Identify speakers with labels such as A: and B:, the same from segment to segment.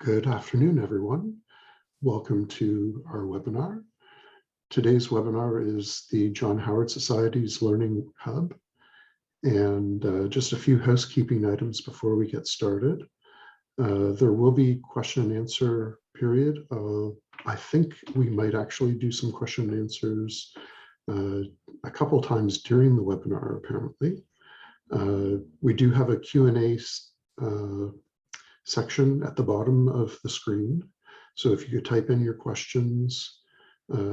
A: Good afternoon, everyone. Welcome to our webinar. Today's webinar is the John Howard Society's Learning Hub. And just a few housekeeping items before we get started. There will be question and answer period. I think we might actually do some question and answers a couple times during the webinar, apparently. We do have a Q&A section at the bottom of the screen. So if you could type in your questions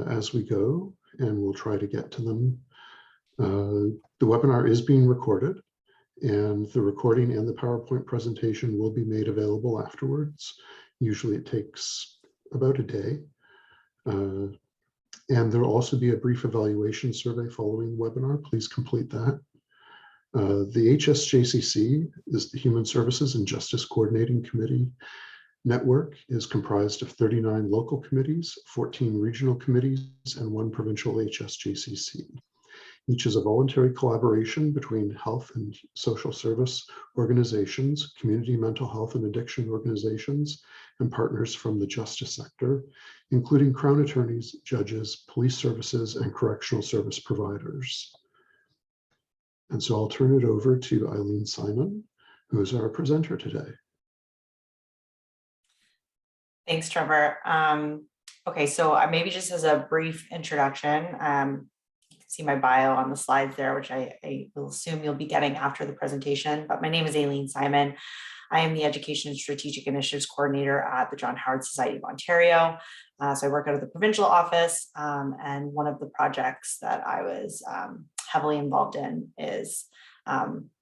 A: as we go, and we'll try to get to them. The webinar is being recorded, and the recording and the PowerPoint presentation will be made available afterwards. Usually it takes about a day. And there'll also be a brief evaluation survey following the webinar. Please complete that. The HSJCC is the Human Services and Justice Coordinating Committee network, is comprised of 39 local committees, 14 regional committees, and 1 provincial HSJCC. Each is a voluntary collaboration between health and social service organizations, community mental health and addiction organizations, and partners from the justice sector, including Crown attorneys, judges, police services, and correctional service providers. And so I'll turn it over to Aileen Simon, who is our presenter today.
B: Thanks, Trevor. Okay, so maybe just as a brief introduction, you can see my bio on the slides there, which I will assume you'll be getting after the presentation. But my name is Aileen Simon. I am the Education and Strategic Initiatives Coordinator at the John Howard Society of Ontario. So I work out of the provincial office, and one of the projects that I was heavily involved in is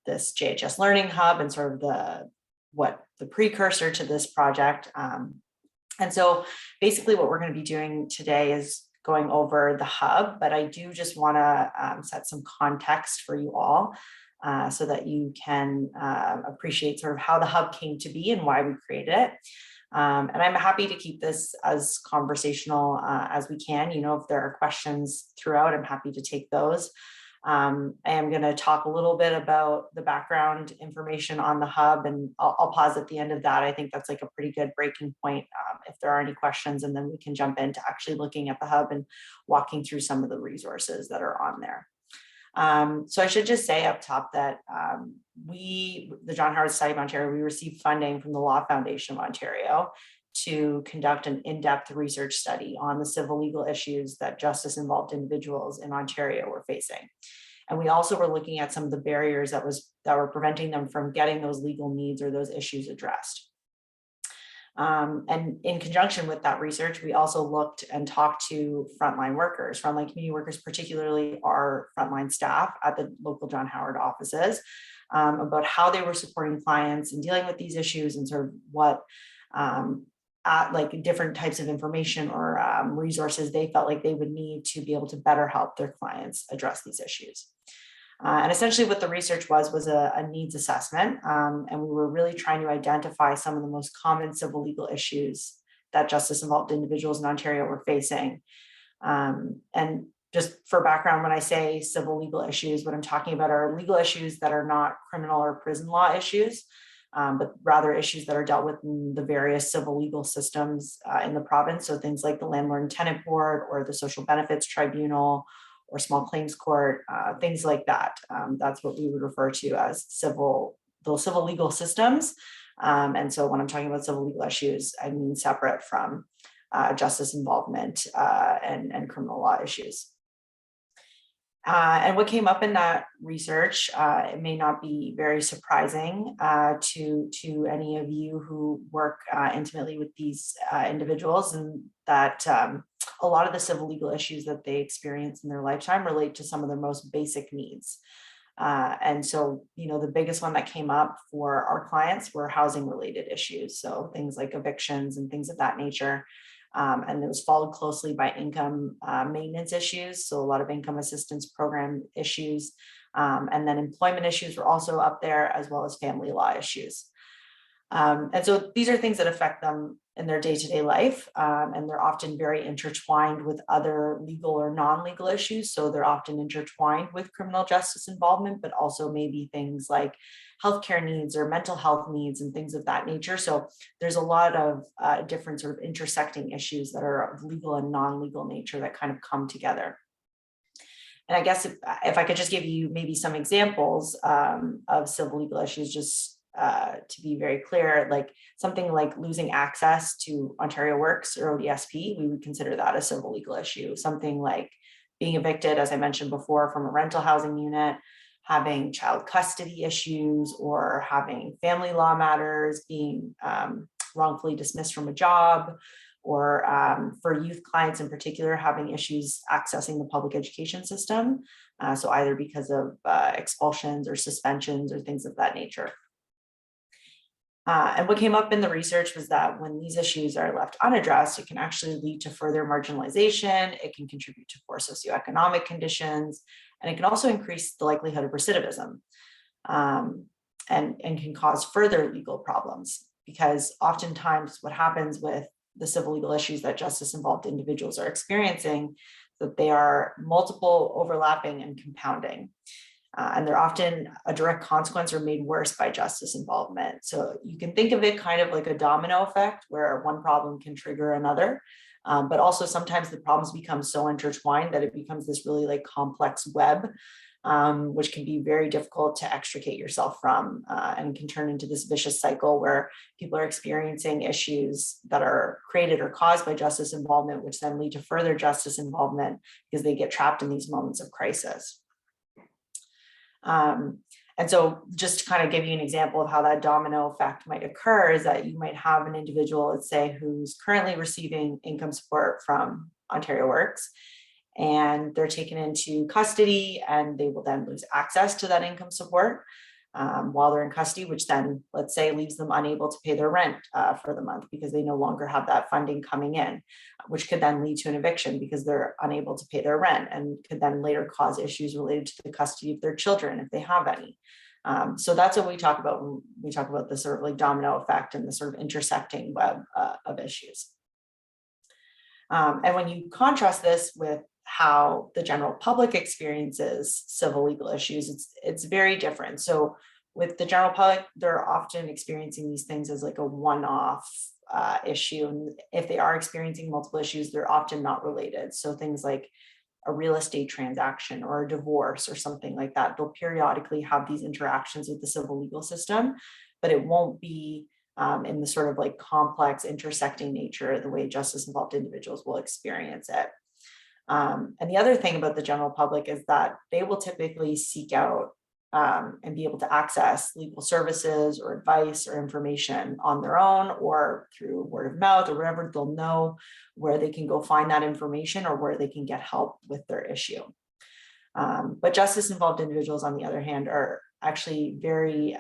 B: this JHS Learning Hub and sort of the precursor to this project. And so basically what we're going to be doing today is going over the hub, but I do just want to set some context for you all so that you can appreciate sort of how the hub came to be and why we created it. And I'm happy to keep this as conversational as we can. You know, if there are questions throughout, I'm happy to take those. I am going to talk a little bit about the background information on the hub, and I'll pause at the end of that. I think that's like a pretty good breaking point if there are any questions, and then we can jump into actually looking at the hub and walking through some of the resources that are on there. So I should just say up top that the John Howard Society of Ontario, we received funding from the Law Foundation of Ontario to conduct an in-depth research study on the civil legal issues that justice-involved individuals in Ontario were facing. And we also were looking at some of the barriers that were preventing them from getting those legal needs or those issues addressed. And in conjunction with that research, we also looked and talked to frontline community workers, particularly our frontline staff at the local John Howard offices, about how they were supporting clients and dealing with these issues, and sort of what like different types of information or resources they felt like they would need to be able to better help their clients address these issues. And essentially what the research was a needs assessment. And we were really trying to identify some of the most common civil legal issues that justice-involved individuals in Ontario were facing. And just for background, when I say civil legal issues, what I'm talking about are legal issues that are not criminal or prison law issues, but rather issues that are dealt with in the various civil legal systems in the province. So things like the Landlord and Tenant Board or the Social Benefits Tribunal or Small Claims Court, things like that. That's what we would refer to as those civil legal systems. And so when I'm talking about civil legal issues, I mean separate from justice involvement and criminal law issues. And what came up in that research, it may not be very surprising to any of you who work intimately with these individuals, and that a lot of the civil legal issues that they experience in their lifetime relate to some of their most basic needs. And so, you know, the biggest one that came up for our clients were housing related issues. So things like evictions and things of that nature. And it was followed closely by income maintenance issues. So a lot of income assistance program issues, and then employment issues were also up there, as well as family law issues. And so these are things that affect them in their day-to-day life, and they're often very intertwined with other legal or non-legal issues. So they're often intertwined with criminal justice involvement, but also maybe things like healthcare needs or mental health needs and things of that nature. So there's a lot of different sort of intersecting issues that are of legal and non-legal nature that kind of come together. And I guess if I could just give you maybe some examples of civil legal issues, just to be very clear, like something like losing access to Ontario Works or ODSP, we would consider that a civil legal issue. Something like being evicted, as I mentioned before, from a rental housing unit, having child custody issues, or having family law matters, being wrongfully dismissed from a job, or for youth clients in particular, having issues accessing the public education system. So either because of expulsions or suspensions or things of that nature. And what came up in the research was that when these issues are left unaddressed, it can actually lead to further marginalization, it can contribute to poor socioeconomic conditions, and it can also increase the likelihood of recidivism, and can cause further legal problems. Because oftentimes what happens with the civil legal issues that justice-involved individuals are experiencing, that they are multiple, overlapping, and compounding. And they're often a direct consequence or made worse by justice involvement. So you can think of it kind of like a domino effect where one problem can trigger another, but also sometimes the problems become so intertwined that it becomes this really like complex web, which can be very difficult to extricate yourself from, and can turn into this vicious cycle where people are experiencing issues that are created or caused by justice involvement, which then lead to further justice involvement because they get trapped in these moments of crisis. And so just to kind of give you an example of how that domino effect might occur is that you might have an individual, let's say, who's currently receiving income support from Ontario Works, and they're taken into custody, and they will then lose access to that income support while they're in custody, which then, let's say, leaves them unable to pay their rent for the month because they no longer have that funding coming in, which could then lead to an eviction because they're unable to pay their rent, and could then later cause issues related to the custody of their children if they have any. So that's what we talk about when we talk about the sort of like domino effect and the sort of intersecting web of issues. And when you contrast this with how the general public experiences civil legal issues, it's very different. So with the general public, they're often experiencing these things as like a one-off issue. And if they are experiencing multiple issues, they're often not related. So things like a real estate transaction or a divorce or something like that, they'll periodically have these interactions with the civil legal system, but it won't be in the sort of like complex intersecting nature the way justice involved individuals will experience it. And the other thing about the general public is that they will typically seek out and be able to access legal services or advice or information on their own or through word of mouth or wherever they'll know where they can go find that information or where they can get help with their issue. But justice involved individuals, on the other hand, are actually very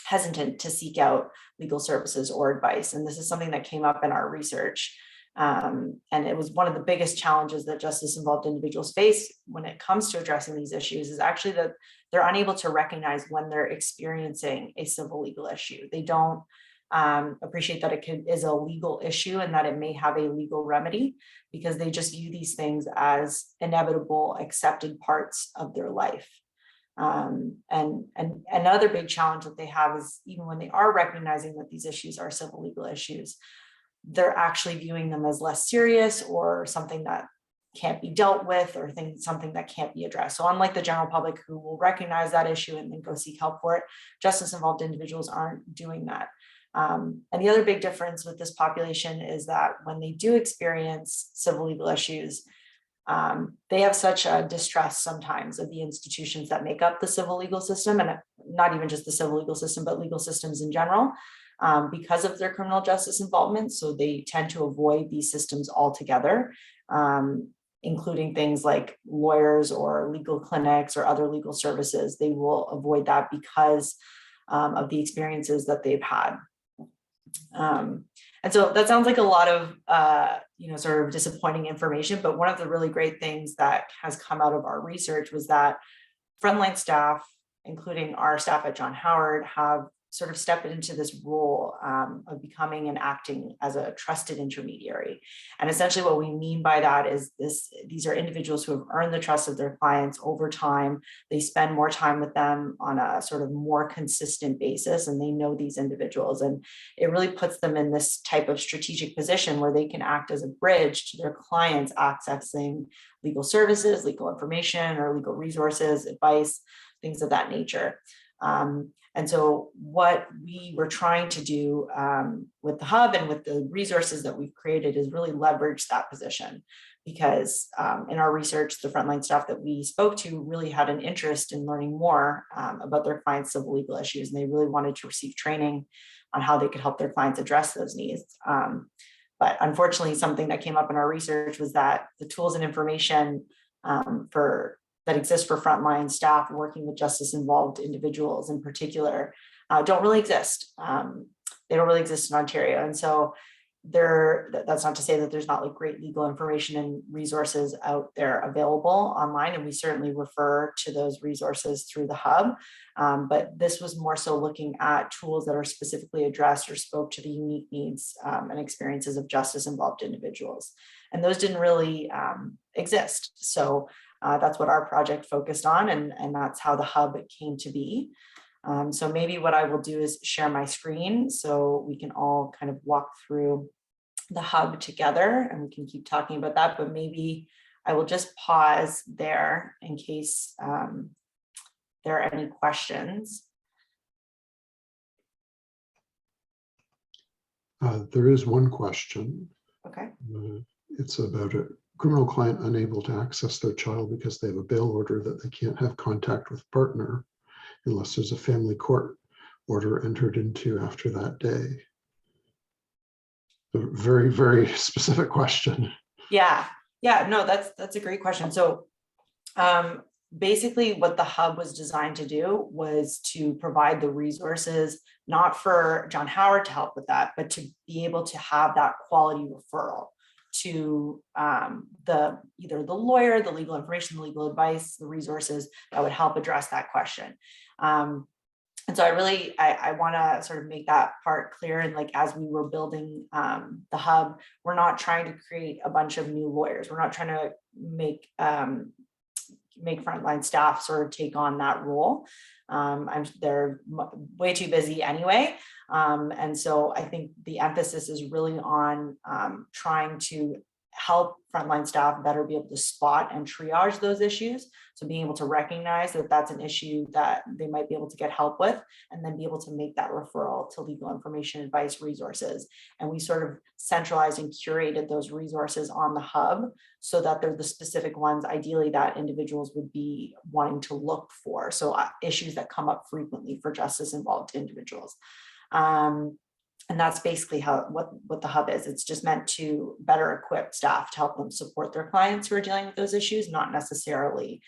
B: hesitant to seek out legal services or advice. And this is something that came up in our research. And it was one of the biggest challenges that justice involved individuals face when it comes to addressing these issues is actually that they're unable to recognize when they're experiencing a civil legal issue. They don't appreciate that it is a legal issue and that it may have a legal remedy because they just view these things as inevitable, accepted parts of their life. And another big challenge that they have is even when they are recognizing that these issues are civil legal issues, they're actually viewing them as less serious or something that can't be dealt with or something that can't be addressed. So unlike the general public who will recognize that issue and then go seek help for it, justice involved individuals aren't doing that. And the other big difference with this population is that when they do experience civil legal issues, they have such a distrust sometimes of the institutions that make up the civil legal system, and not even just the civil legal system, but legal systems in general, because of their criminal justice involvement. So they tend to avoid these systems altogether, including things like lawyers or legal clinics or other legal services. They will avoid that because of the experiences that they've had. And so that sounds like a lot of, sort of disappointing information, but one of the really great things that has come out of our research was that frontline staff, including our staff at John Howard, have sort of step into this role of becoming and acting as a trusted intermediary. And essentially what we mean by that is these are individuals who have earned the trust of their clients over time. They spend more time with them on a sort of more consistent basis, and they know these individuals. And it really puts them in this type of strategic position where they can act as a bridge to their clients accessing legal services, legal information, or legal resources, advice, things of that nature. And so what we were trying to do with the hub and with the resources that we've created is really leverage that position, because in our research, the frontline staff that we spoke to really had an interest in learning more about their clients' civil legal issues, and they really wanted to receive training on how they could help their clients address those needs. But unfortunately, something that came up in our research was that the tools and information that exist for frontline staff working with justice-involved individuals in particular don't really exist. They don't really exist in Ontario. And so that's not to say that there's not like great legal information and resources out there available online, and we certainly refer to those resources through the hub. But this was more so looking at tools that are specifically addressed or spoke to the unique needs and experiences of justice-involved individuals. And those didn't really exist. So that's what our project focused on, and that's how the hub came to be. So maybe what I will do is share my screen so we can all kind of walk through the hub together, and we can keep talking about that, but maybe I will just pause there in case there are any questions.
A: There is one question.
B: Okay.
A: It's about a criminal client unable to access their child because they have a bail order that they can't have contact with partner unless there's a family court order entered into after that day. A very, very specific question.
B: Yeah, no, that's a great question. So basically what the hub was designed to do was to provide the resources, not for John Howard to help with that, but to be able to have that quality referral to either the lawyer, the legal information, the legal advice, the resources that would help address that question. And so I want to sort of make that part clear. And like, as we were building the hub, we're not trying to create a bunch of new lawyers. We're not trying to make frontline staff sort of take on that role. They're way too busy anyway. And so I think the emphasis is really on trying to help frontline staff better be able to spot and triage those issues. So being able to recognize that that's an issue that they might be able to get help with, and then be able to make that referral to legal information, advice, resources. And we sort of centralized and curated those resources on the hub so that they're the specific ones ideally that individuals would be wanting to look for. So issues that come up frequently for justice involved individuals. And that's basically what the hub is. It's just meant to better equip staff to help them support their clients who are dealing with those issues, not necessarily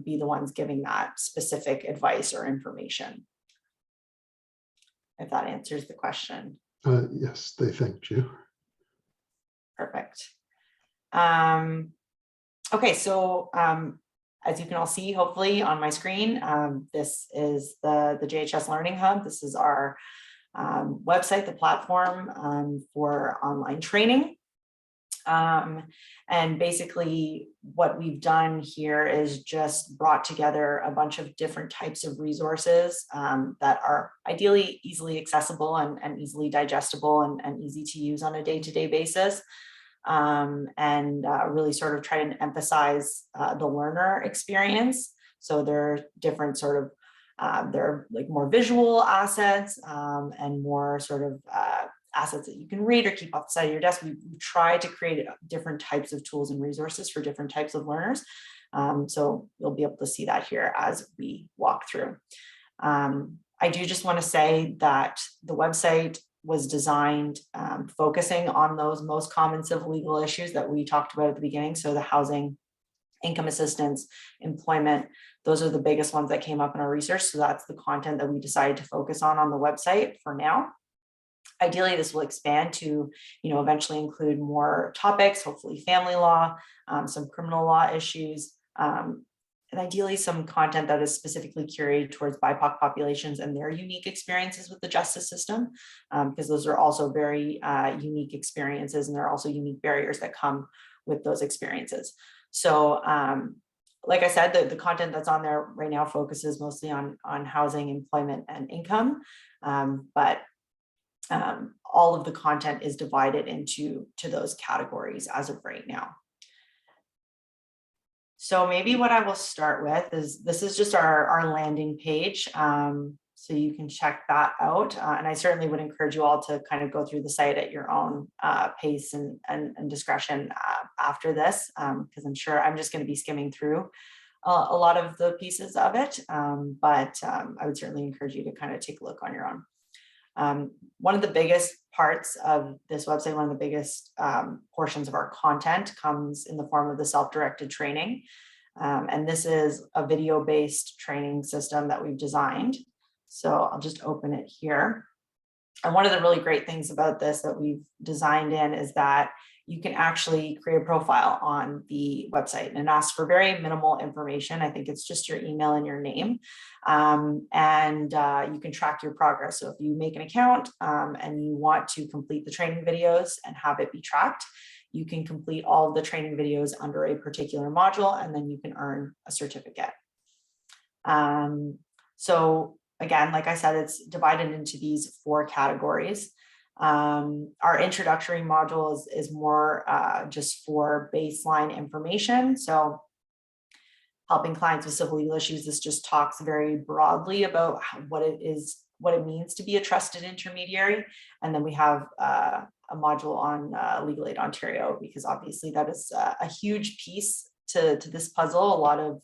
B: be the ones giving that specific advice or information. If that answers the question.
A: Yes, they thanked you.
B: Perfect. Okay, so as you can all see, hopefully on my screen, this is the JHS Learning Hub. This is our website, the platform for online training. And basically what we've done here is just brought together a bunch of different types of resources that are ideally easily accessible and easily digestible and easy to use on a day-to-day basis. And really sort of try and emphasize the learner experience. So there are different sort of they're like more visual assets and more sort of assets that you can read or keep off the side of your desk. We try to create different types of tools and resources for different types of learners. So you'll be able to see that here as we walk through. I do just want to say that the website was designed focusing on those most common civil legal issues that we talked about at the beginning. So the housing, income assistance, employment, those are the biggest ones that came up in our research. So that's the content that we decided to focus on the website for now. Ideally, this will expand to, eventually include more topics, hopefully family law, some criminal law issues, and ideally some content that is specifically curated towards BIPOC populations and their unique experiences with the justice system, because those are also very unique experiences, and there are also unique barriers that come with those experiences. So like I said, the content that's on there right now focuses mostly on housing, employment, and income, but all of the content is divided into those categories as of right now. So maybe what I will start with is, this is just our landing page. So you can check that out. And I certainly would encourage you all to kind of go through the site at your own pace and discretion after this, because I'm sure I'm just going to be skimming through a lot of the pieces of it. But I would certainly encourage you to kind of take a look on your own. One of the biggest parts of this website, one of the biggest portions of our content comes in the form of the self-directed training. And this is a video-based training system that we've designed. So I'll just open it here. And one of the really great things about this that we've designed in is that you can actually create a profile on the website, and it asks for very minimal information. I think it's just your email and your name. And you can track your progress. So if you make an account and you want to complete the training videos and have it be tracked, you can complete all of the training videos under a particular module, and then you can earn a certificate. So again, like I said, it's divided into these 4 categories. Our introductory module is more just for baseline information. So helping clients with civil legal issues, this just talks very broadly about what it means to be a trusted intermediary. And then we have a module on Legal Aid Ontario, because obviously that is a huge piece to this puzzle. A lot of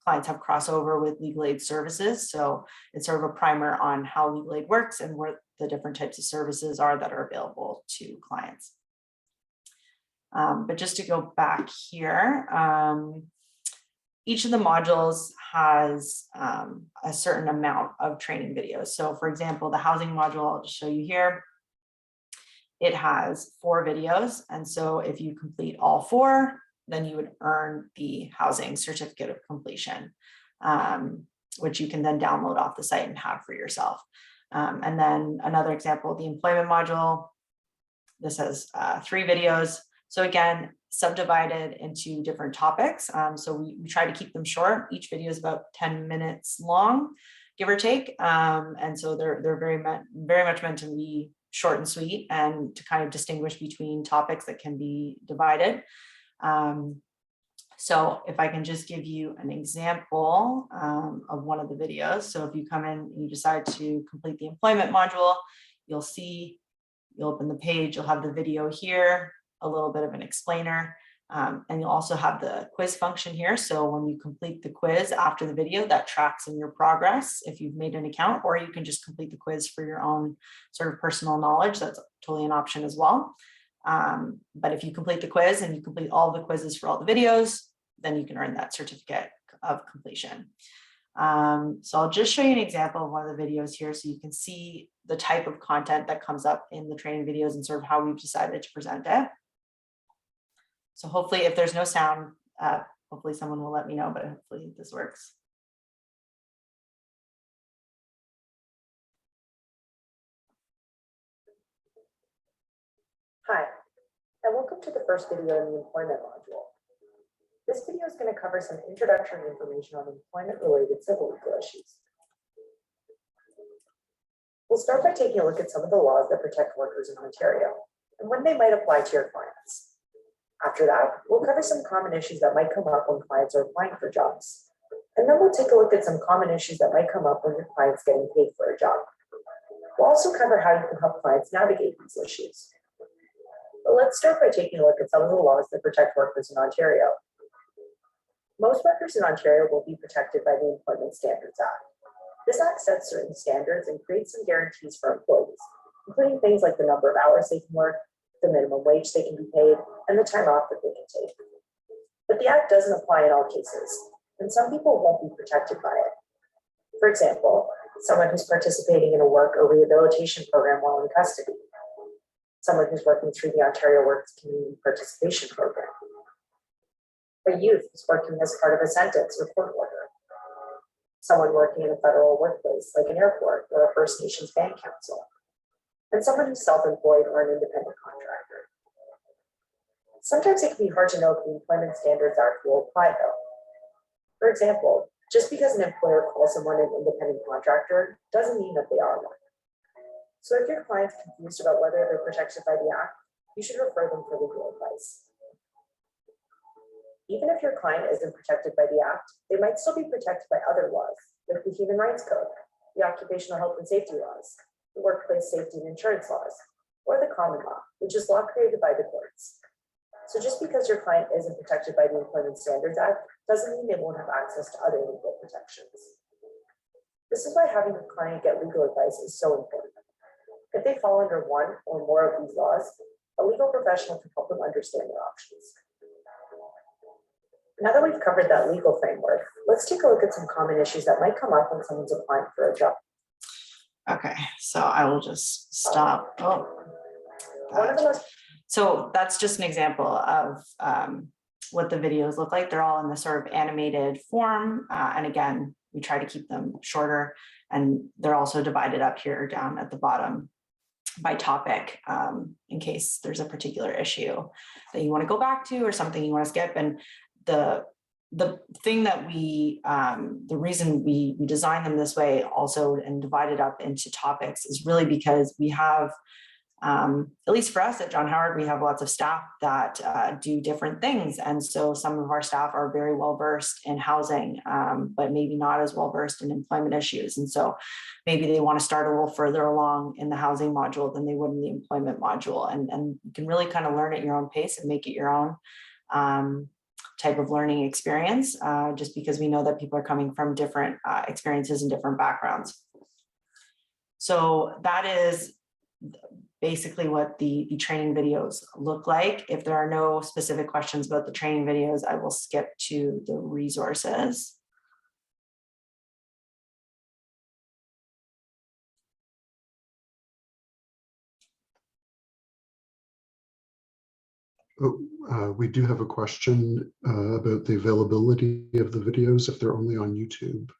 B: clients have crossover with legal aid services. So it's sort of a primer on how legal aid works and what the different types of services are that are available to clients. But just to go back here, each of the modules has a certain amount of training videos. So for example, the housing module, I'll just show you here. It has 4 videos. And so if you complete all 4, then you would earn the housing certificate of completion, which you can then download off the site and have for yourself. And then another example, the employment module, this has 3 videos. So again, subdivided into different topics. So we try to keep them short. Each video is about 10 minutes long, give or take. And so they're very much meant to be short and sweet, and to kind of distinguish between topics that can be divided. So if I can just give you an example of one of the videos. So if you come in and you decide to complete the employment module, you'll open the page, you'll have the video here, a little bit of an explainer, and you'll also have the quiz function here. So when you complete the quiz after the video, that tracks in your progress if you've made an account, or you can just complete the quiz for your own sort of personal knowledge. That's totally an option as well. But if you complete the quiz and you complete all the quizzes for all the videos, then you can earn that certificate of completion. So I'll just show you an example of one of the videos here so you can see the type of content that comes up in the training videos and sort of how we've decided to present it. So hopefully, if there's no sound, hopefully someone will let me know, but hopefully this works.
C: Hi, and welcome to the first video in the employment module. This video is going to cover some introductory information on employment-related civil legal issues. We'll start by taking a look at some of the laws that protect workers in Ontario and when they might apply to your clients. After that, we'll cover some common issues that might come up when clients are applying for jobs. And then we'll take a look at some common issues that might come up when your client's getting paid for a job. We'll also cover how you can help clients navigate these issues. But let's start by taking a look at some of the laws that protect workers in Ontario. Most workers in Ontario will be protected by the Employment Standards Act. This act sets certain standards and creates some guarantees for employees, including things like the number of hours they can work, the minimum wage they can be paid, and the time off that they can take. But the act doesn't apply in all cases, and some people won't be protected by it. For example, someone who's participating in a work or rehabilitation program while in custody, someone who's working through the Ontario Works Community Participation Program. a youth who's working as part of a sentence or court order, someone working in a federal workplace like an airport or a First Nations band council, and someone who's self-employed or an independent contractor. Sometimes it can be hard to know if the Employment Standards Act will apply though. For example, just because an employer calls someone an independent contractor doesn't mean that they are one. So if your client's confused about whether they're protected by the Act, you should refer them for legal advice. Even if your client isn't protected by the Act, they might still be protected by other laws, like the Human Rights Code, the Occupational Health and Safety laws, the Workplace Safety and Insurance laws, or the Common Law, which is law created by the courts. So just because your client isn't protected by the Employment Standards Act doesn't mean they won't have access to other legal protections. This is why having a client get legal advice is so important. If they fall under one or more of these laws, a legal professional can help them understand their options. Now that we've covered that legal framework, let's take a look at some common issues that might come up when someone's applying for a job.
B: Okay, so I will just stop. Oh,
C: One of the most
B: so that's just an example of what the videos look like. They're all in the sort of animated form. And again, we try to keep them shorter, and they're also divided up here down at the bottom by topic, in case there's a particular issue that you want to go back to or something you want to skip. And the thing that the reason we design them this way also and divide it up into topics is really because we have, at least for us at John Howard, we have lots of staff that do different things. And so some of our staff are very well versed in housing, but maybe not as well versed in employment issues. And so maybe they want to start a little further along in the housing module than they would in the employment module. And you can really kind of learn at your own pace and make it your own type of learning experience, just because we know that people are coming from different experiences and different backgrounds. So that is basically what the training videos look like. If there are no specific questions about the training videos, I will skip to the resources.
A: We do have a question about the availability of the videos if they're only on YouTube.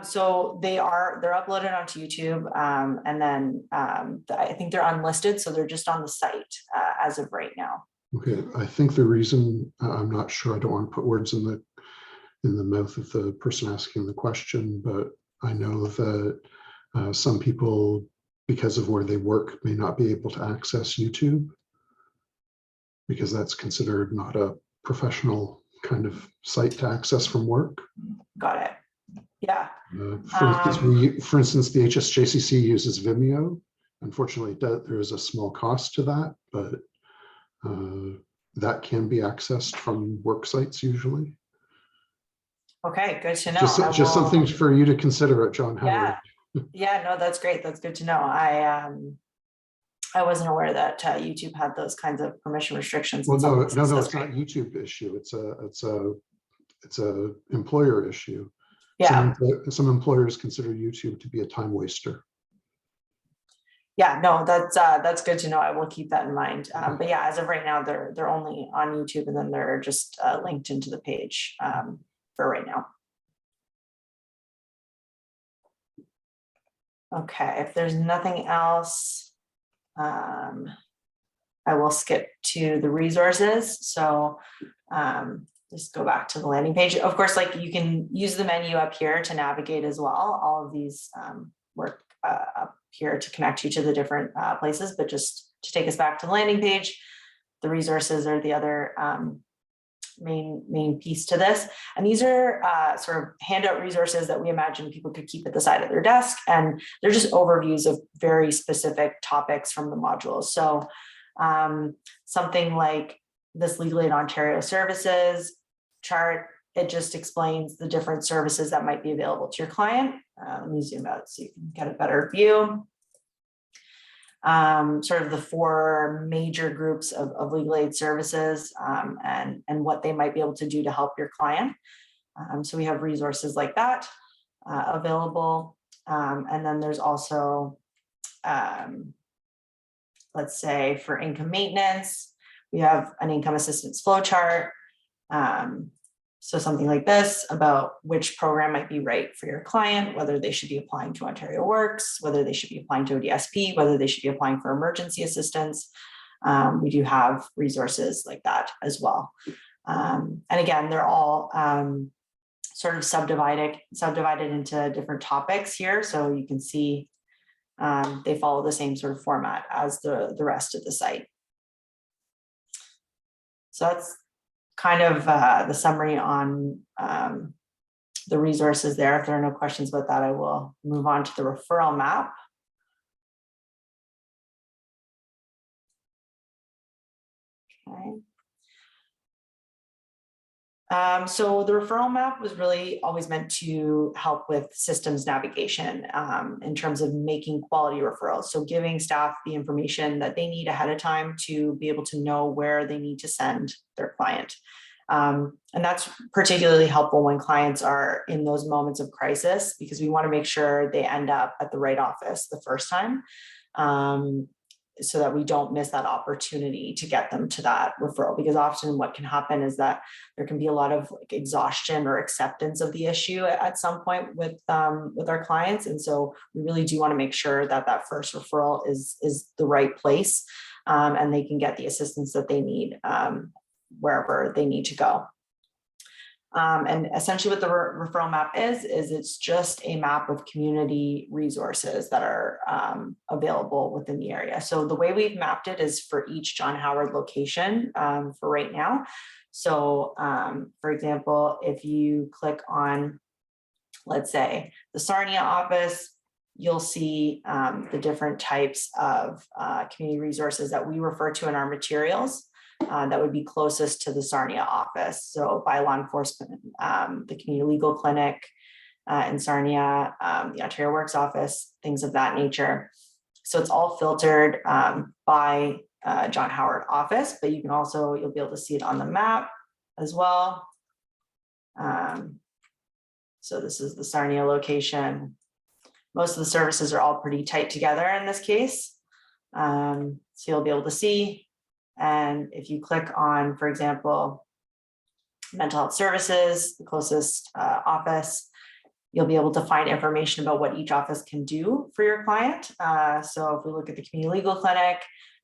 B: So they're uploaded onto YouTube, and then I think they're unlisted, so they're just on the site as of right now.
A: Okay, I think the reason, I'm not sure, I don't want to put words in the mouth of the person asking the question, but I know that some people, because of where they work, may not be able to access YouTube because that's considered not a professional kind of site to access from work.
B: Got it. Yeah.
A: For instance, the HSJCC uses Vimeo. Unfortunately, there is a small cost to that, but that can be accessed from work sites usually.
B: Okay, good to know.
A: Just something for you to consider at John Howard.
B: Yeah, no, that's great. That's good to know. I wasn't aware that YouTube had those kinds of permission restrictions.
A: Well, no, it's not a YouTube issue. It's a employer issue.
B: Yeah.
A: Some employers consider YouTube to be a time waster.
B: Yeah, no, that's good to know. I will keep that in mind. But yeah, as of right now, they're only on YouTube, and then they're just linked into the page for right now. Okay, if there's nothing else, I will skip to the resources. So just go back to the landing page. Of course, like you can use the menu up here to navigate as well. All of these work up here to connect you to the different places, but just to take us back to the landing page, the resources are the other main piece to this. And these are sort of handout resources that we imagine people could keep at the side of their desk. And they're just overviews of very specific topics from the modules. So something like this Legal Aid Ontario services chart, it just explains the different services that might be available to your client. Let me zoom out so you can get a better view. Sort of the four major groups of legal aid services and what they might be able to do to help your client. So we have resources like that available. And then there's also, let's say for income maintenance, We have an income assistance flow chart. So something like this about which program might be right for your client, whether they should be applying to Ontario Works, whether they should be applying to ODSP, whether they should be applying for emergency assistance. We do have resources like that as well. And again, they're all sort of subdivided into different topics here. So you can see they follow the same sort of format as the rest of the site. So that's kind of the summary on the resources there. If there are no questions about that, I will move on to the referral map. Okay. So the referral map was really always meant to help with systems navigation in terms of making quality referrals. So giving staff the information that they need ahead of time to be able to know where they need to send their client. And that's particularly helpful when clients are in those moments of crisis, because we want to make sure they end up at the right office the first time. So that we don't miss that opportunity to get them to that referral, because often what can happen is that there can be a lot of like exhaustion or acceptance of the issue at some point with our clients. And so we really do want to make sure that that first referral is the right place and they can get the assistance that they need wherever they need to go. And essentially what the referral map is it's just a map of community resources that are available within the area. So the way we've mapped it is for each John Howard location for right now. So for example, if you click on, let's say, the Sarnia office, you'll see the different types of community resources that we refer to in our materials. That would be closest to the Sarnia office. So by law enforcement, the community legal clinic in Sarnia, the Ontario Works office, things of that nature. So it's all filtered by John Howard office, but you can also, you'll be able to see it on the map as well. So this is the Sarnia location. Most of the services are all pretty tight together in this case. So you'll be able to see. And if you click on, for example, mental health services, the closest office, you'll be able to find information about what each office can do for your client. So if we look at the community legal clinic,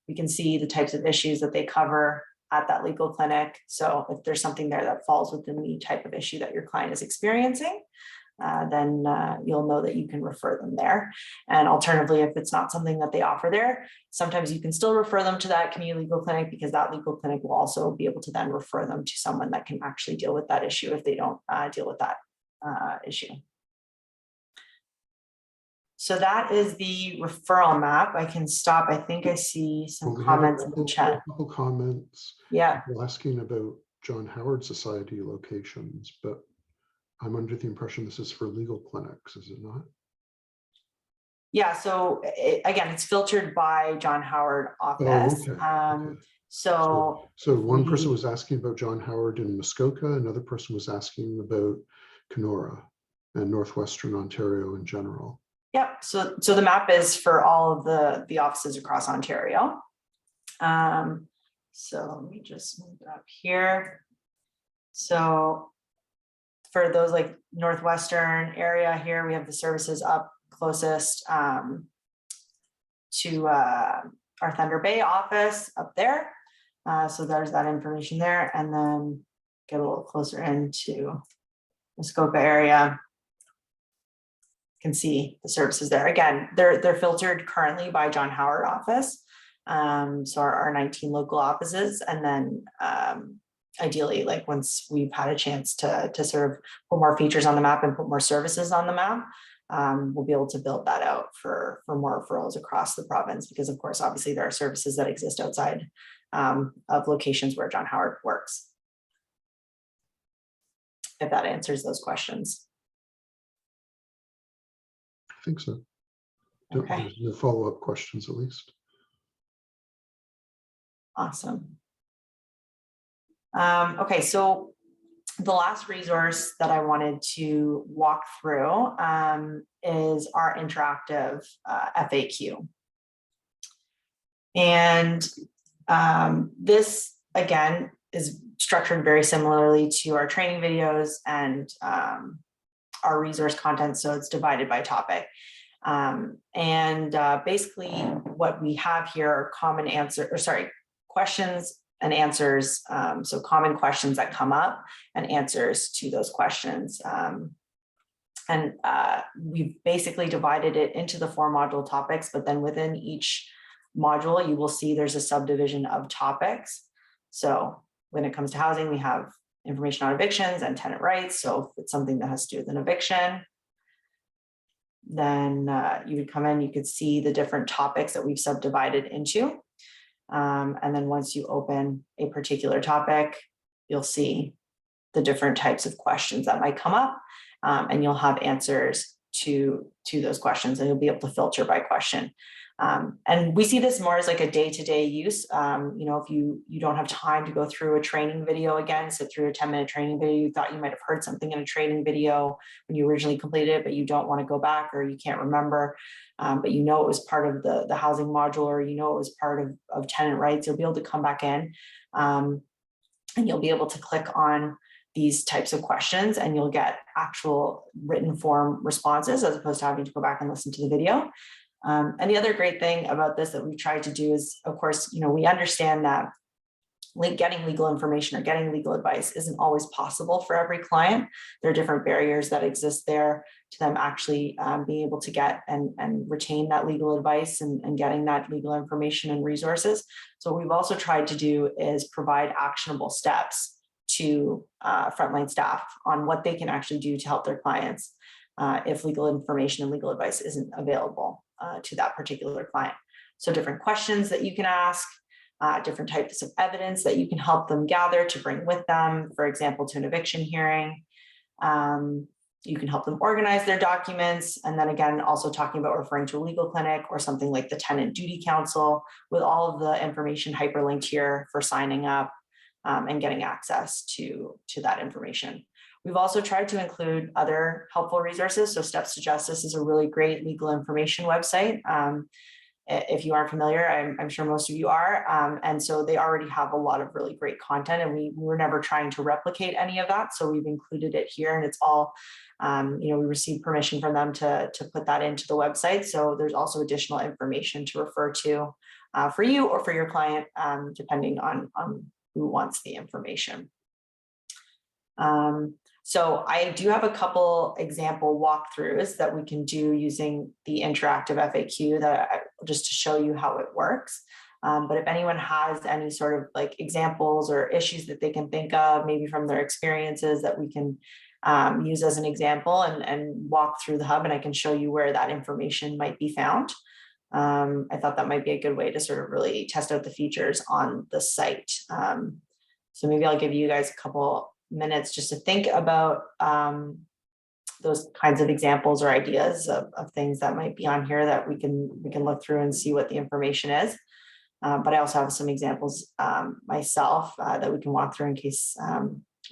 B: we can see the types of issues that they cover at that legal clinic. So if there's something there that falls within the type of issue that your client is experiencing, then you'll know that you can refer them there. And alternatively, if it's not something that they offer there, sometimes you can still refer them to that community legal clinic, because that legal clinic will also be able to then refer them to someone that can actually deal with that issue if they don't deal with that issue. So that is the referral map. I can stop. I think I see some comments in the chat.
A: A couple comments.
B: Yeah.
A: People asking about John Howard Society locations, but I'm under the impression this is for legal clinics, is it not?
B: Yeah, so again, it's filtered by John Howard office.
A: Oh, okay.
B: So
A: one person was asking about John Howard in Muskoka, another person was asking about Kenora and Northwestern Ontario in general.
B: Yep, so the map is for all of the offices across Ontario. So let me just move it up here. So for those like Northwestern area here, we have the services up closest to our Thunder Bay office up there. So there's that information there. And then get a little closer into Muskoka area. You can see the services there. Again, they're filtered currently by John Howard office. So our 19 local offices, and then ideally, like once we've had a chance to sort of put more features on the map and put more services on the map, we'll be able to build that out for more referrals across the province, because of course, obviously there are services that exist outside of locations where John Howard works. If that answers those questions.
A: I think so.
B: Okay.
A: There's no follow-up questions at least.
B: Awesome. Okay, so the last resource that I wanted to walk through is our interactive FAQ. And this again, is structured very similarly to our training videos and our resource content. So it's divided by topic. Basically what we have here are questions and answers. So common questions that come up and answers to those questions. We've basically divided it into the 4 module topics, but then within each module, you will see there's a subdivision of topics. So when it comes to housing, we have information on evictions and tenant rights. So if it's something that has to do with an eviction, then you would come in, you could see the different topics that we've subdivided into. And then once you open a particular topic, you'll see the different types of questions that might come up, and you'll have answers to those questions, and you'll be able to filter by question. And we see this more as like a day-to-day use. If you don't have time to go through a training video again, sit through a 10-minute training video, you thought you might have heard something in a training video when you originally completed it, but you don't want to go back or you can't remember, but it was part of the housing module, or it was part of tenant rights, you'll be able to come back in and you'll be able to click on these types of questions and you'll get actual written form responses as opposed to having to go back and listen to the video. And the other great thing about this that we've tried to do is, of course, we understand that getting legal information or getting legal advice isn't always possible for every client. There are different barriers that exist there to them actually being able to get and retain that legal advice and getting that legal information and resources. So what we've also tried to do is provide actionable steps to frontline staff on what they can actually do to help their clients if legal information and legal advice isn't available to that particular client. So different questions that you can ask, different types of evidence that you can help them gather to bring with them, for example, to an eviction hearing. You can help them organize their documents. And then again, also talking about referring to a legal clinic or something like the Tenant Duty Council, with all of the information hyperlinked here for signing up and getting access to that information. We've also tried to include other helpful resources. So Steps to Justice is a really great legal information website. If you aren't familiar, I'm sure most of you are. And so they already have a lot of really great content, and we were never trying to replicate any of that. So we've included it here, and it's all, we received permission from them to put that into the website. So there's also additional information to refer to for you or for your client, depending on who wants the information. So I do have a couple example walkthroughs that we can do using the interactive FAQ just to show you how it works. But if anyone has any sort of like examples or issues that they can think of, maybe from their experiences that we can use as an example and walk through the hub, and I can show you where that information might be found. I thought that might be a good way to sort of really test out the features on the site. So maybe I'll give you guys a couple minutes just to think about those kinds of examples or ideas of things that might be on here that we can look through and see what the information is. But I also have some examples myself that we can walk through in case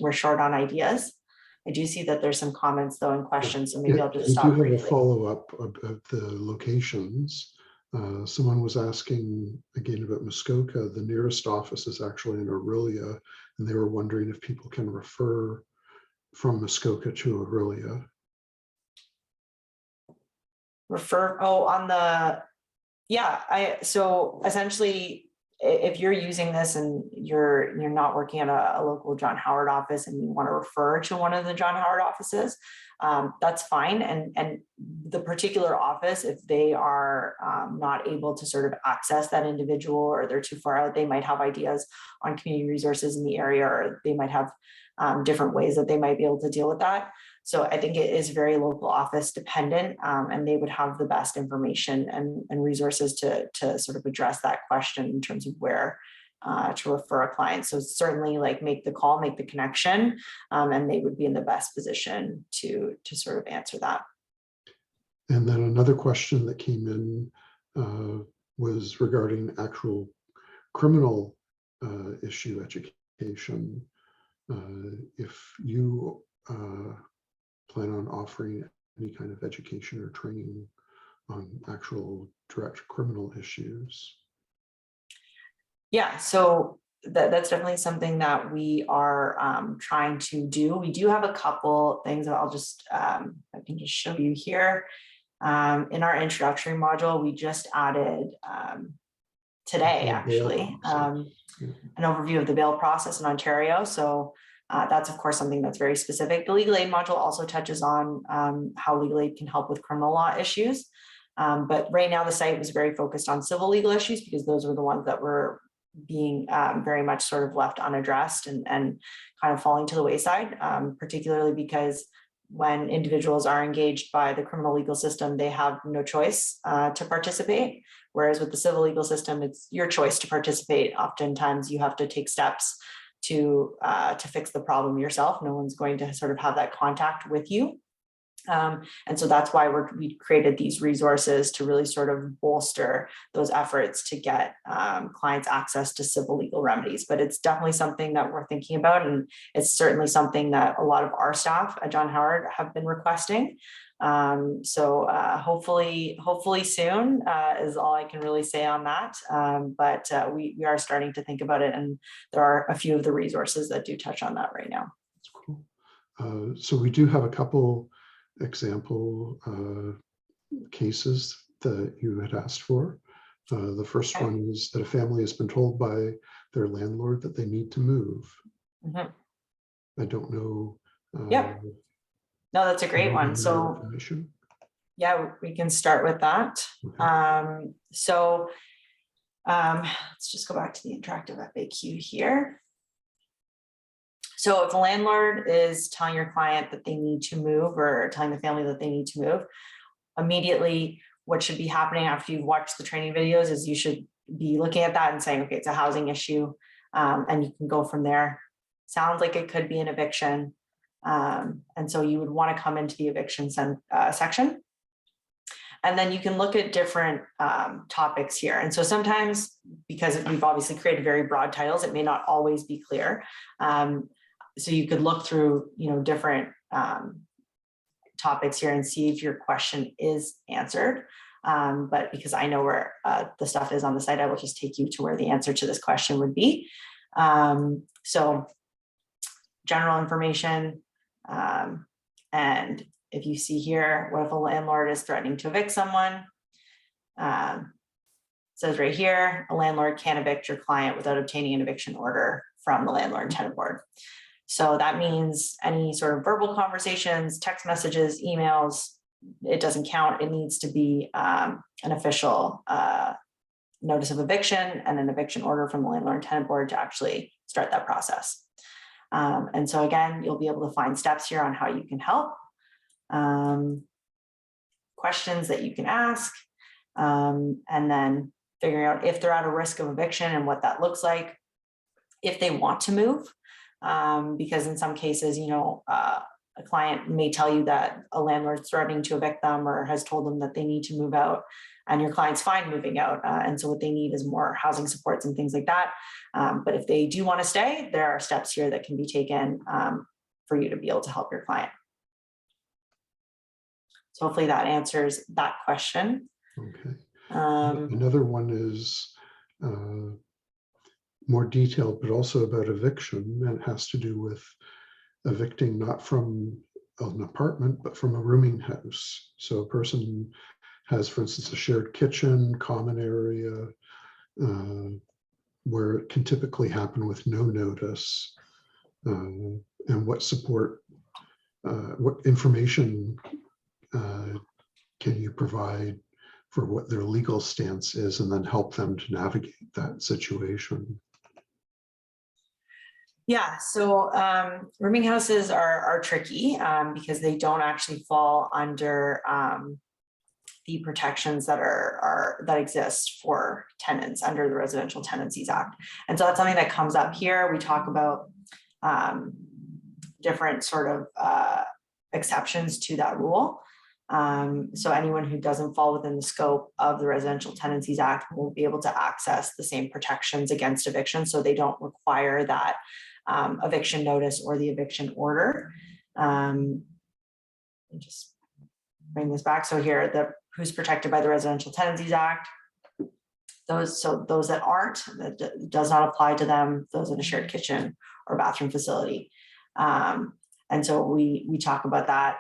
B: we're short on ideas. I do see that there's some comments though and questions, so maybe I'll just stop briefly.
A: We do have a follow-up about the locations. Someone was asking again about Muskoka. The nearest office is actually in Orillia, and they were wondering if people can refer from Muskoka to Orillia. So essentially, if you're using this and you're not working at a local John Howard office and you want to refer to one of the John Howard offices, that's fine. And the particular office, if they are not able to sort of access that individual or they're too far out, they might have ideas on community resources in the area, or they might have different ways that they might be able to deal with that. So I think it is very local office dependent, and they would have the best information and resources to sort of address that question in terms of where to refer a client. So certainly like make the call, make the connection, and they would be in the best position to sort of answer that. And then another question that came in was regarding actual criminal issue education. If you plan on offering any kind of education or training on actual direct criminal issues.
B: Yeah, so that's definitely something that we are trying to do. We do have a couple things that I'll just, I can just show you here. In our introductory module, we just added today, actually, an overview of the bail process in Ontario. So that's, of course, something that's very specific. The legal aid module also touches on how legal aid can help with criminal law issues. But right now, the site was very focused on civil legal issues because those were the ones that were being very much sort of left unaddressed and kind of falling to the wayside, particularly because when individuals are engaged by the criminal legal system, they have no choice to participate. Whereas with the civil legal system, it's your choice to participate. Oftentimes you have to take steps to fix the problem yourself. No one's going to sort of have that contact with you. And so that's why we created these resources to really sort of bolster those efforts to get clients access to civil legal remedies. But it's definitely something that we're thinking about, and it's certainly something that a lot of our staff at John Howard have been requesting. So hopefully soon is all I can really say on that. But we are starting to think about it, and there are a few of the resources that do touch on that right now.
A: That's cool. So we do have a couple example cases that you had asked for. The first one is that a family has been told by their landlord that they need to move. I don't know.
B: Yep. No, that's a great one. So yeah, we can start with that. Okay. Let's just go back to the interactive FAQ here. So if a landlord is telling your client that they need to move, or telling the family that they need to move, immediately what should be happening after you've watched the training videos is you should be looking at that and saying, okay, it's a housing issue, and you can go from there. Sounds like it could be an eviction. And so you would want to come into the eviction section. And then you can look at different topics here. And so sometimes, because we've obviously created very broad titles, it may not always be clear. So you could look through, different topics here and see if your question is answered. But because I know where the stuff is on the site, I will just take you to where the answer to this question would be. So general information. And if you see here, what if a landlord is threatening to evict someone? It says right here, a landlord can't evict your client without obtaining an eviction order from the landlord and tenant board. So that means any sort of verbal conversations, text messages, emails, it doesn't count. It needs to be an official notice of eviction and an eviction order from the landlord and tenant board to actually start that process. And so again, you'll be able to find steps here on how you can help, questions that you can ask, and then figuring out if they're at a risk of eviction and what that looks like, if they want to move. Because in some cases, a client may tell you that a landlord's threatening to evict them or has told them that they need to move out, and your client's fine moving out. And so what they need is more housing supports and things like that. But if they do want to stay, there are steps here that can be taken for you to be able to help your client. So hopefully that answers that question.
A: Okay. Another one is more detailed, but also about eviction, and it has to do with evicting not from an apartment, but from a rooming house. So a person has, for instance, a shared kitchen, common area, where it can typically happen with no notice, and what support, what information can you provide for what their legal stance is, and then help them to navigate that situation.
B: Yeah, so rooming houses are tricky because they don't actually fall under the protections that exist for tenants under the Residential Tenancies Act. And so that's something that comes up here. We talk about different sort of exceptions to that rule. So anyone who doesn't fall within the scope of the Residential Tenancies Act won't be able to access the same protections against eviction. So they don't require that eviction notice or the eviction order. Just bring this back. So here, who's protected by the Residential Tenancies Act. those that aren't, that does not apply to them, those in a shared kitchen or bathroom facility. And so we talk about that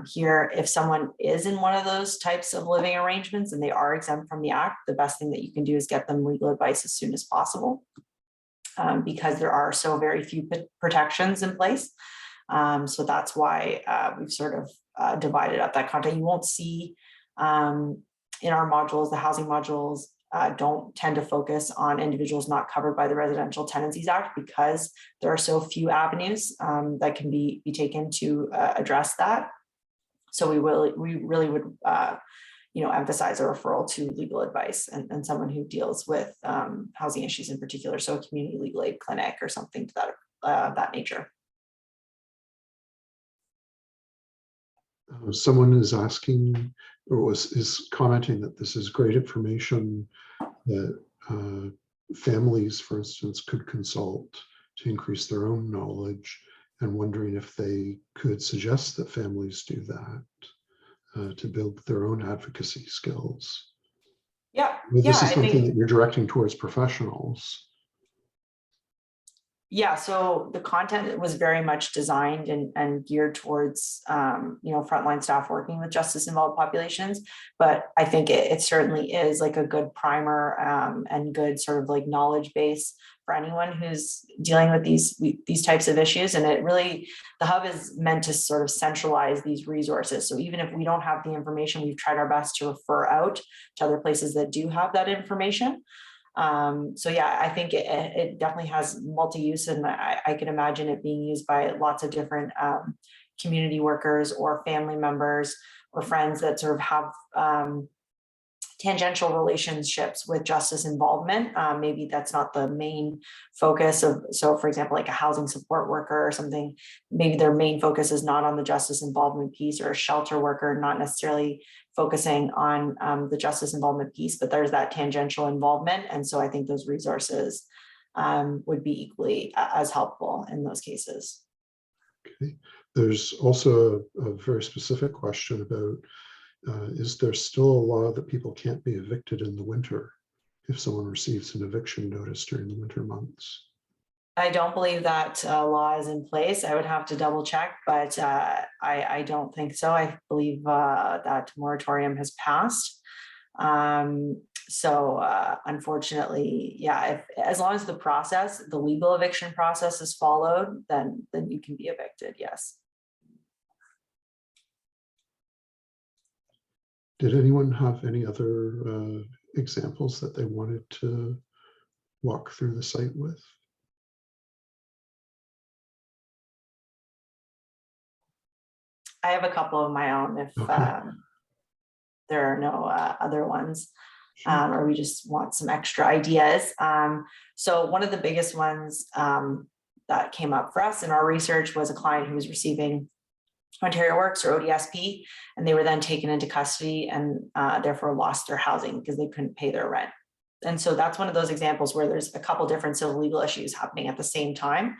B: here. If someone is in one of those types of living arrangements and they are exempt from the Act, the best thing that you can do is get them legal advice as soon as possible, because there are so very few protections in place. So that's why we've sort of divided up that content. You won't see in our modules, the housing modules don't tend to focus on individuals not covered by the Residential Tenancies Act, because there are so few avenues that can be taken to address that. So we really would emphasize a referral to legal advice and someone who deals with housing issues in particular. So a community legal aid clinic or something to that nature.
A: Someone is asking, or is commenting, that this is great information that families, for instance, could consult to increase their own knowledge, and wondering if they could suggest that families do that to build their own advocacy skills.
B: Yeah,
A: This is something that you're directing towards professionals.
B: Yeah, so the content was very much designed and geared towards, frontline staff working with justice involved populations. But I think it certainly is like a good primer and good sort of like knowledge base for anyone who's dealing with these types of issues. And the hub is meant to sort of centralize these resources. So even if we don't have the information, we've tried our best to refer out to other places that do have that information. So yeah, I think it definitely has multi-use, and I can imagine it being used by lots of different community workers or family members or friends that sort of have tangential relationships with justice involvement. Maybe that's not the main focus of, so for example, like a housing support worker or something, maybe their main focus is not on the justice involvement piece, or a shelter worker, not necessarily focusing on the justice involvement piece, but there's that tangential involvement. And so I think those resources would be equally as helpful in those cases.
A: Okay. There's also a very specific question about, is there still a law that people can't be evicted in the winter if someone receives an eviction notice during the winter months?
B: I don't believe that law is in place. I would have to double check, but I don't think so. I believe that moratorium has passed. So unfortunately, yeah, as long as the legal eviction process is followed, then you can be evicted, yes.
A: Did anyone have any other examples that they wanted to walk through the site with?
B: I have a couple of my own if there are no other ones, or we just want some extra ideas. So one of the biggest ones that came up for us in our research was a client who was receiving Ontario Works or ODSP, and they were then taken into custody and therefore lost their housing because they couldn't pay their rent. And so that's one of those examples where there's a couple different civil legal issues happening at the same time.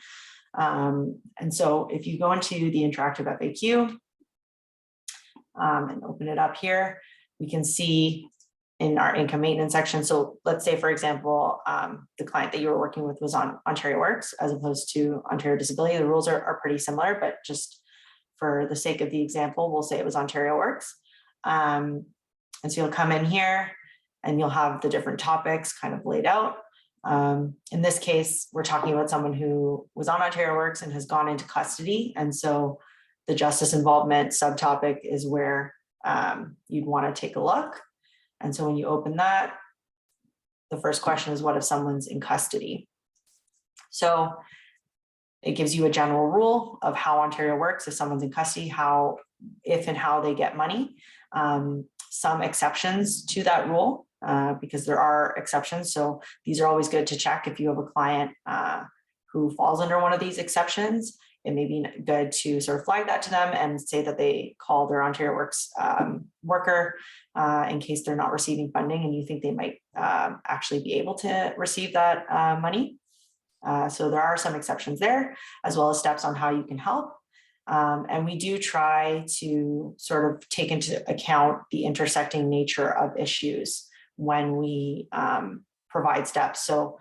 B: And so if you go into the interactive FAQ and open it up here, we can see in our income maintenance section. So let's say, for example, the client that you were working with was on Ontario Works as opposed to Ontario Disability. The rules are pretty similar, but just for the sake of the example, we'll say it was Ontario Works. And so you'll come in here and you'll have the different topics kind of laid out. In this case, we're talking about someone who was on Ontario Works and has gone into custody. And so the justice involvement subtopic is where you'd want to take a look. And so when you open that, the first question is, what if someone's in custody? So it gives you a general rule of how Ontario works if someone's in custody, if and how they get money. Some exceptions to that rule, because there are exceptions. So these are always good to check if you have a client who falls under one of these exceptions. It may be good to sort of flag that to them and say that they call their Ontario Works worker in case they're not receiving funding and you think they might actually be able to receive that money. So there are some exceptions there, as well as steps on how you can help. And we do try to sort of take into account the intersecting nature of issues when we provide steps. So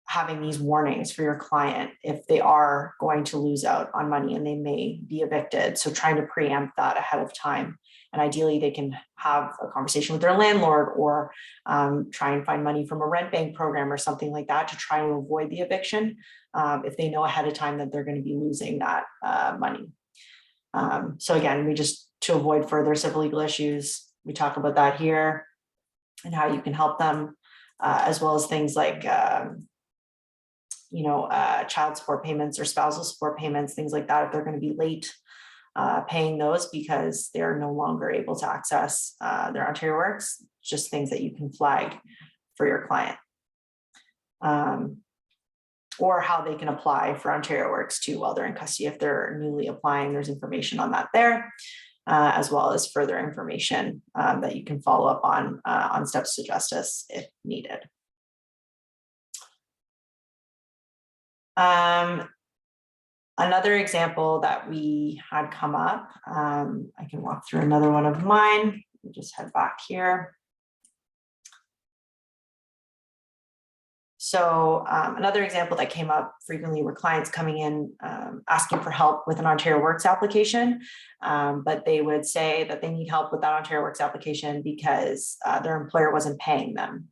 B: having these warnings for your client if they are going to lose out on money and they may be evicted. So trying to preempt that ahead of time. And ideally they can have a conversation with their landlord or try and find money from a rent bank program or something like that to try to avoid the eviction if they know ahead of time that they're going to be losing that money. So again, we just, to avoid further civil legal issues, we talk about that here and how you can help them, as well as things like child support payments or spousal support payments, things like that, if they're going to be late paying those because they're no longer able to access their Ontario Works, just things that you can flag for your client. Or how they can apply for Ontario Works too while they're in custody. If they're newly applying, there's information on that there, as well as further information that you can follow up on steps to justice if needed. Another example that we had come up, I can walk through another one of mine. We'll just head back here. So another example that came up frequently were clients coming in asking for help with an Ontario Works application, but they would say that they need help with that Ontario Works application because their employer wasn't paying them.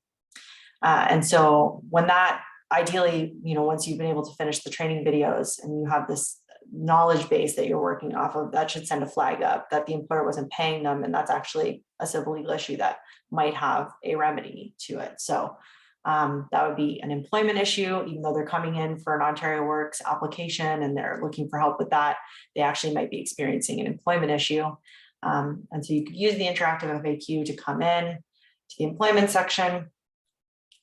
B: And so when that, ideally, once you've been able to finish the training videos and you have this knowledge base that you're working off of, that should send a flag up that the employer wasn't paying them. And that's actually a civil legal issue that might have a remedy to it. So that would be an employment issue, even though they're coming in for an Ontario Works application and they're looking for help with that, they actually might be experiencing an employment issue. And so you could use the interactive FAQ to come in to the employment section.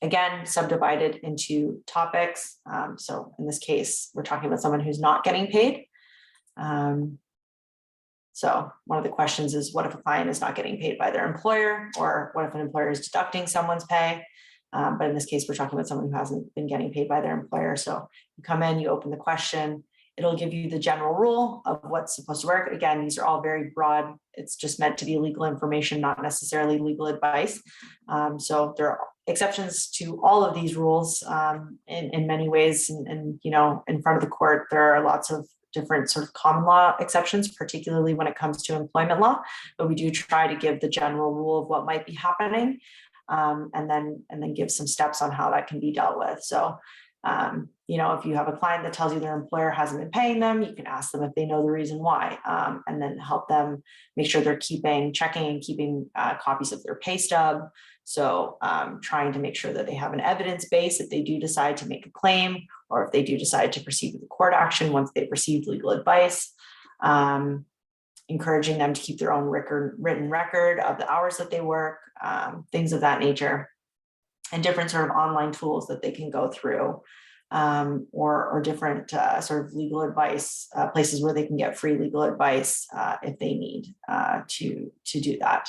B: Again, subdivided into topics. So in this case, we're talking about someone who's not getting paid. So one of the questions is, what if a client is not getting paid by their employer? Or what if an employer is deducting someone's pay? But in this case, we're talking about someone who hasn't been getting paid by their employer. So you come in, you open the question, it'll give you the general rule of what's supposed to work. Again, these are all very broad. It's just meant to be legal information, not necessarily legal advice. So there are exceptions to all of these rules in many ways. And in front of the court, there are lots of different sort of common law exceptions, particularly when it comes to employment law. But we do try to give the general rule of what might be happening. And then give some steps on how that can be dealt with. So, if you have a client that tells you their employer hasn't been paying them, you can ask them if they know the reason why, and then help them make sure they're checking and keeping copies of their pay stub. So trying to make sure that they have an evidence base if they do decide to make a claim, or if they do decide to proceed with the court action once they've received legal advice. Encouraging them to keep their own written record of the hours that they work, things of that nature, and different sort of online tools that they can go through, or different sort of legal advice, places where they can get free legal advice if they need to do that.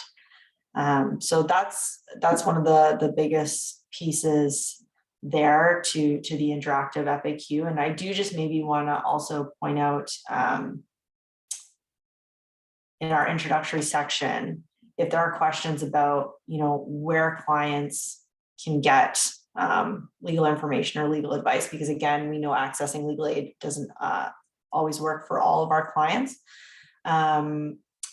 B: So that's one of the biggest pieces there to the interactive FAQ. And I do just maybe want to also point out in our introductory section, if there are questions about, where clients can get legal information or legal advice, because again, we know accessing legal aid doesn't always work for all of our clients.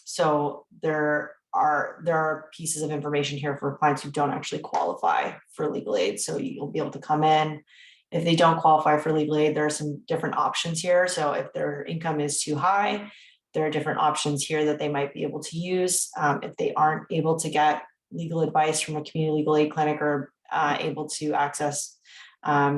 B: So there are pieces of information here for clients who don't actually qualify for legal aid. So you'll be able to come in. If they don't qualify for legal aid, there are some different options here. So if their income is too high, there are different options here that they might be able to use. If they aren't able to get legal advice from a community legal aid clinic or able to access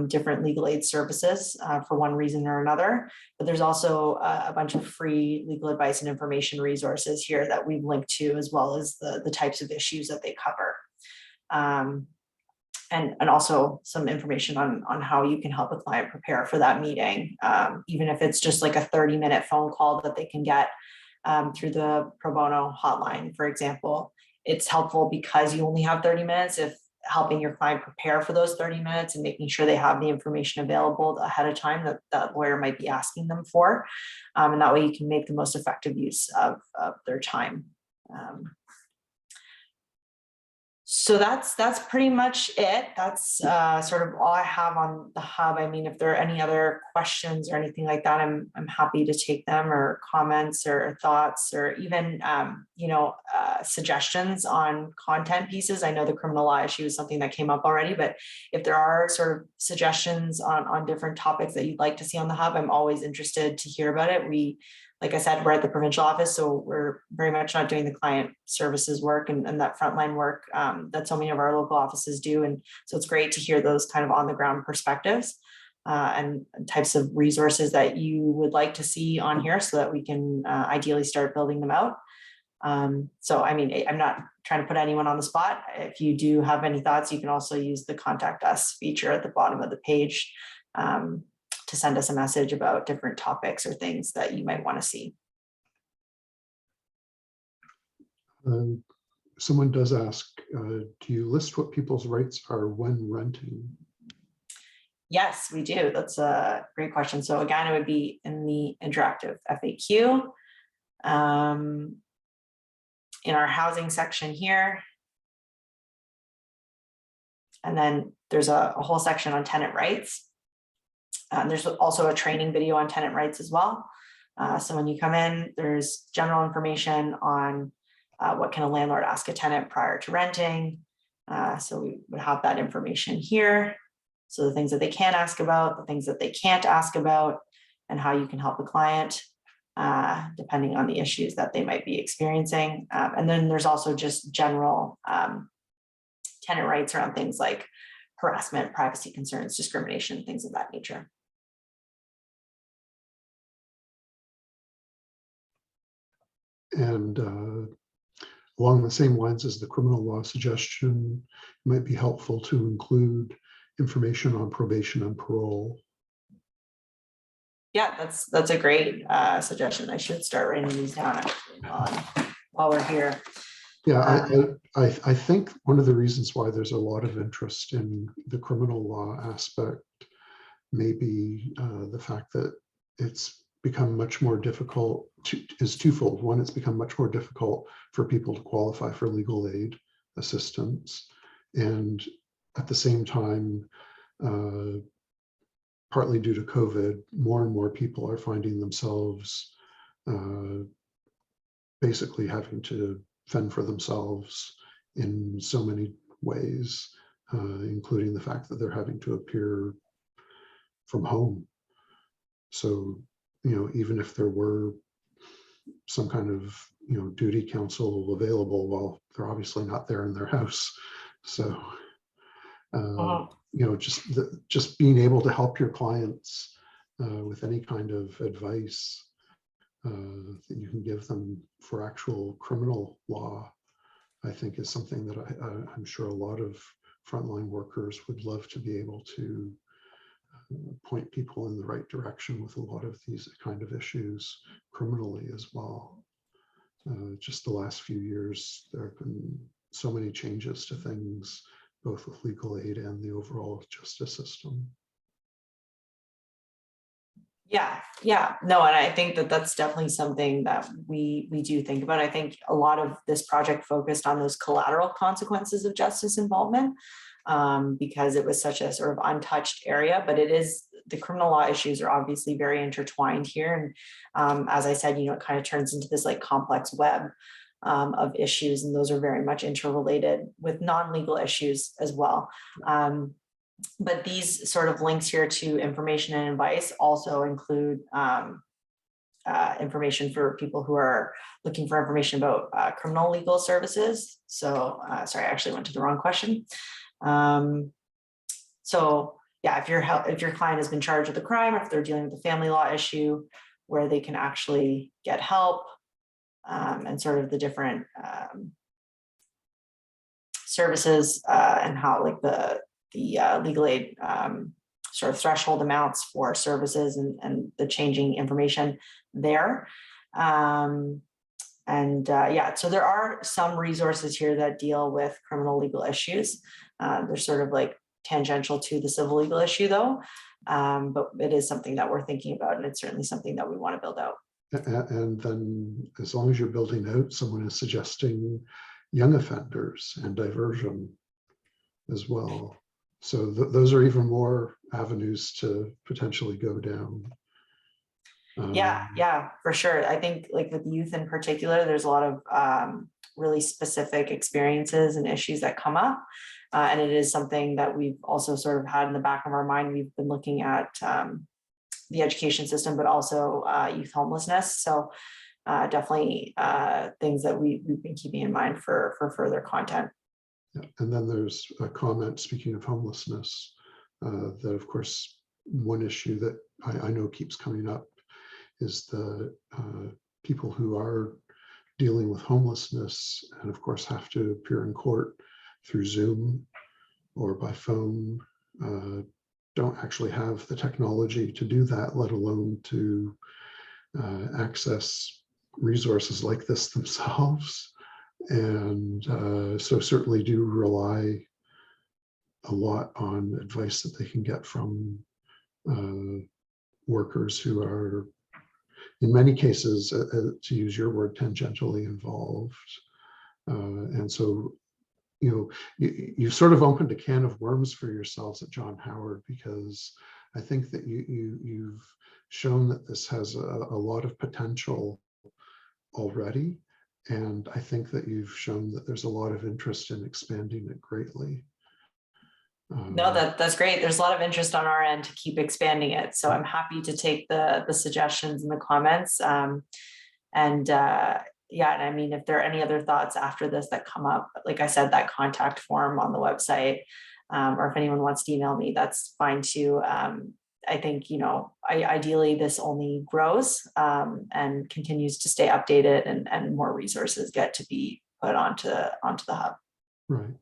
B: different legal aid services for one reason or another. But there's also a bunch of free legal advice and information resources here that we've linked to, as well as the types of issues that they cover. And also some information on how you can help a client prepare for that meeting, even if it's just like a 30-minute phone call that they can get through the pro bono hotline, for example. It's helpful because you only have 30 minutes. If helping your client prepare for those 30 minutes and making sure they have the information available ahead of time that that lawyer might be asking them for. And that way you can make the most effective use of their time. So that's pretty much it. That's sort of all I have on the hub. I mean, if there are any other questions or anything like that, I'm happy to take them, or comments or thoughts, or even suggestions on content pieces. I know the criminal law issue is something that came up already, but if there are sort of suggestions on different topics that you'd like to see on the hub, I'm always interested to hear about it. Like I said, we're at the provincial office, so we're very much not doing the client services work and that frontline work that so many of our local offices do. And so it's great to hear those kind of on the ground perspectives and types of resources that you would like to see on here, so that we can ideally start building them out. So, I mean, I'm not trying to put anyone on the spot. If you do have any thoughts, you can also use the contact us feature at the bottom of the page to send us a message about different topics or things that you might want to see.
A: Someone does ask, do you list what people's rights are when renting?
B: Yes, we do. That's a great question. So again, it would be in the interactive FAQ. In our housing section here. And then there's a whole section on tenant rights. There's also a training video on tenant rights as well. So when you come in, there's general information on what can a landlord ask a tenant prior to renting. So we would have that information here. So the things that they can ask about, the things that they can't ask about, and how you can help the client depending on the issues that they might be experiencing. And then there's also just general tenant rights around things like harassment, privacy concerns, discrimination, things of that nature.
A: And along the same lines as the criminal law suggestion, it might be helpful to include information on probation and parole.
B: Yeah, that's a great suggestion. I should start writing these down actually while we're here.
A: Yeah, I think one of the reasons why there's a lot of interest in the criminal law aspect may be the fact that it's become much more difficult is twofold. One, it's become much more difficult for people to qualify for legal aid assistance. And at the same time, partly due to COVID, more and more people are finding themselves basically having to fend for themselves in so many ways, including the fact that they're having to appear from home. So, even if there were some kind of, duty counsel available, well, they're obviously not there in their house. So, just being able to help your clients with any kind of advice that you can give them for actual criminal law, I think is something that I'm sure a lot of frontline workers would love to be able to point people in the right direction with a lot of these kind of issues criminally as well. Just the last few years, there have been so many changes to things, both with legal aid and the overall justice system.
B: Yeah, no, and I think that that's definitely something that we do think about. I think a lot of this project focused on those collateral consequences of justice involvement because it was such a sort of untouched area, but the criminal law issues are obviously very intertwined here. And as I said, it kind of turns into this like complex web of issues, and those are very much interrelated with non-legal issues as well. But these sort of links here to information and advice also include information for people who are looking for information about criminal legal services. So, sorry, I actually went to the wrong question. So yeah, if your client has been charged with a crime, or if they're dealing with a family law issue, where they can actually get help and sort of the different services and how like the legal aid sort of threshold amounts for services and the changing information there. Yeah, so there are some resources here that deal with criminal legal issues. They're sort of like tangential to the civil legal issue though, but it is something that we're thinking about, and it's certainly something that we want to build out.
A: And then as long as you're building out, someone is suggesting young offenders and diversion. as well. So those are even more avenues to potentially go down.
B: Yeah, for sure. I think like with youth in particular, there's a lot of really specific experiences and issues that come up. And it is something that we've also sort of had in the back of our mind. We've been looking at the education system, but also youth homelessness. So definitely things that we've been keeping in mind for further content.
A: Yeah. And then there's a comment, speaking of homelessness, that of course, one issue that I know keeps coming up is the people who are dealing with homelessness and of course have to appear in court through Zoom or by phone, don't actually have the technology to do that, let alone to access resources like this themselves. And so certainly do rely a lot on advice that they can get from workers who are, in many cases, to use your word, tangentially involved. And so, you know, you've sort of opened a can of worms for yourselves at John Howard, because I think that you've shown that this has a lot of potential already. And I think that you've shown that there's a lot of interest in expanding it greatly.
B: No, that's great. There's a lot of interest on our end to keep expanding it. So I'm happy to take the suggestions and the comments. Yeah, and I mean, if there are any other thoughts after this that come up, like I said, that contact form on the website, or if anyone wants to email me, that's fine too. I think, you know, ideally this only grows and continues to stay updated, and more resources get to be put onto the hub.
A: Right.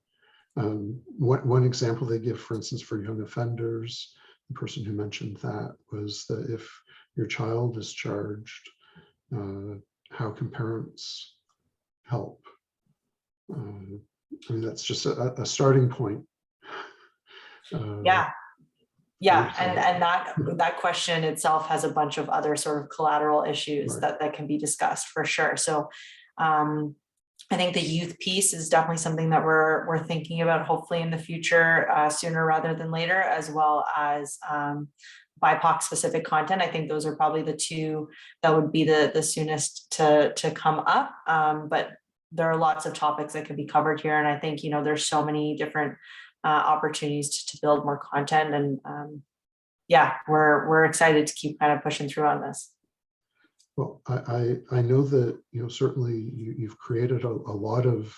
A: One example they give, for instance, for young offenders, the person who mentioned that was that if your child is charged, how can parents help? I mean, that's just a starting point.
B: Yeah, and that question itself has a bunch of other sort of collateral issues
A: Right.
B: that can be discussed for sure. So I think the youth piece is definitely something that we're thinking about, hopefully in the future, sooner rather than later, as well as BIPOC specific content. I think those are probably the two that would be the soonest to come up. But there are lots of topics that can be covered here. And I think, you know, there's so many different opportunities to build more content. And yeah, we're excited to keep kind of pushing through on this.
A: Well, I know that, you know, certainly you've created a lot of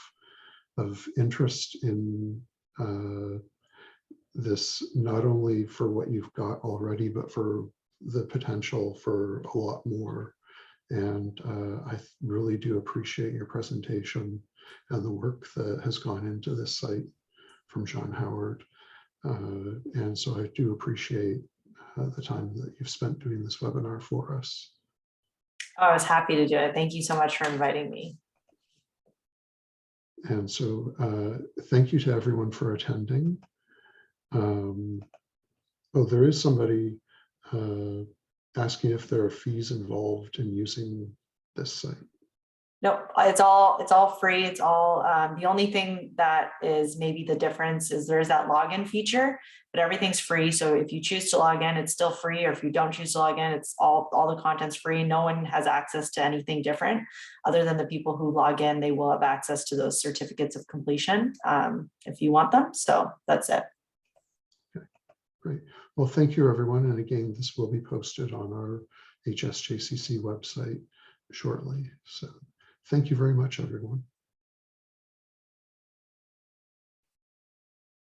A: interest in this, not only for what you've got already, but for the potential for a lot more. And I really do appreciate your presentation and the work that has gone into this site from John Howard. And so I do appreciate the time that you've spent doing this webinar for us.
B: I was happy to do it. Thank you so much for inviting me.
A: And so thank you to everyone for attending. Oh, there is somebody asking if there are fees involved in using this site.
B: No, it's all free. It's all the only thing that is maybe the difference is there's that login feature, but everything's free. So if you choose to log in, it's still free. Or if you don't choose to log in, it's all the content's free. No one has access to anything different other than the people who log in. They will have access to those certificates of completion if you want them. So that's it.
A: Okay, great. Well, thank you, everyone. And again, this will be posted on our HSJCC website shortly. So thank you very much, everyone.